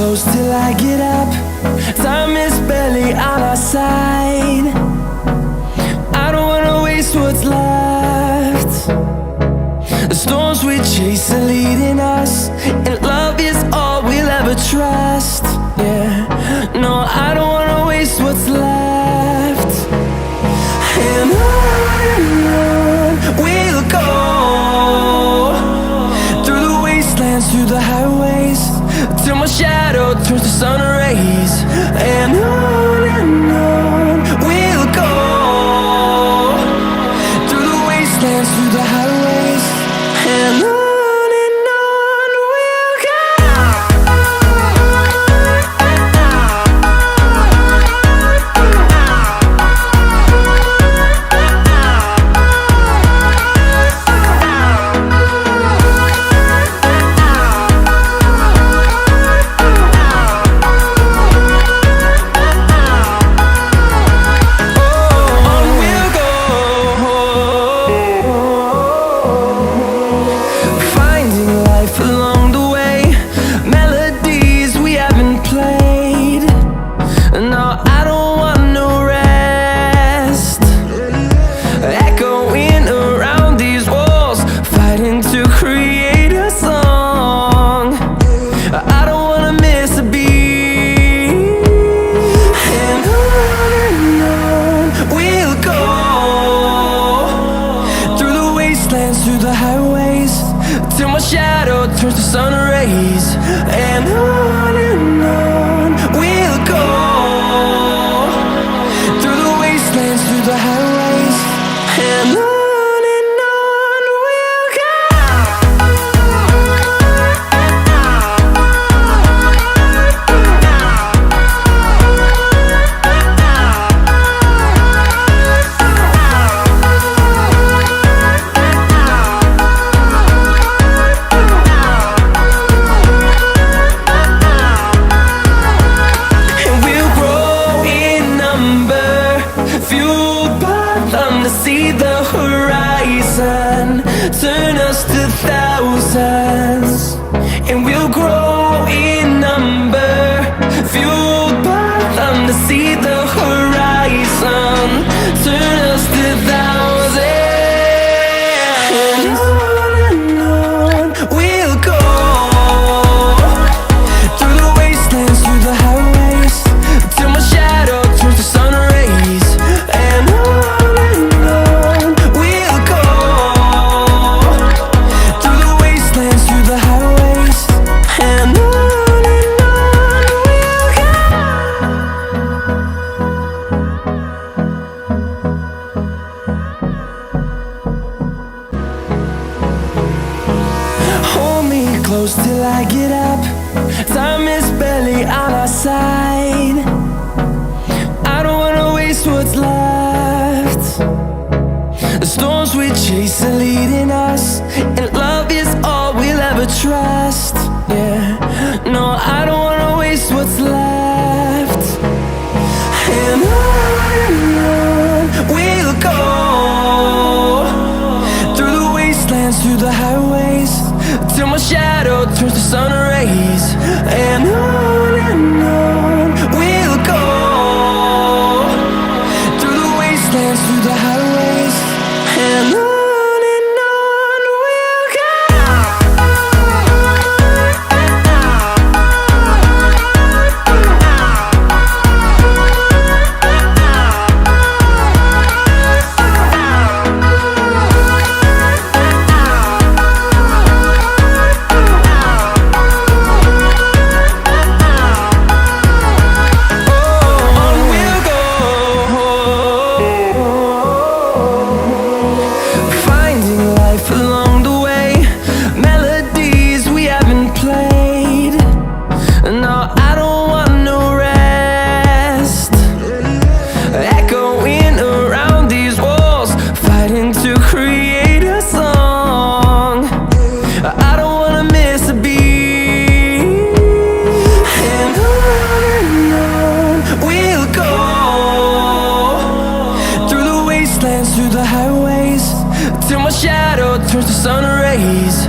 close till I get up. Time is barely on our side. I don't wanna waste what's left. The storms we chase are leading us, and love is all we'll ever trust. Yeah, no, I don't wanna waste what's left. And on we'll go, through the wastelands, through the highways, till my shadow turns to sun rays. And on we'll go, through the wastelands, through the highways, and on we'll go. Through the highways, till my shadow turns to sun rays. And on we'll go, through the wastelands, through the highways, and on we'll go. See the horizon, turn us to thousands, and we'll grow in number, fueled by them. To see the horizon, turn us to thousands, and on we'll go, through the wastelands, through the highways, till my shadow turns to sun rays. And close till I get up. Time is barely on our side. I don't wanna waste what's left. The storms we chase are leading us, and love is all we'll ever trust. Yeah, no, I don't wanna waste what's left. And on we'll go, through the wastelands, through the highways, till my shadow turns to sun rays. And on we'll go, through the wastelands, through the highways, and on we'll go. turns to sun rays.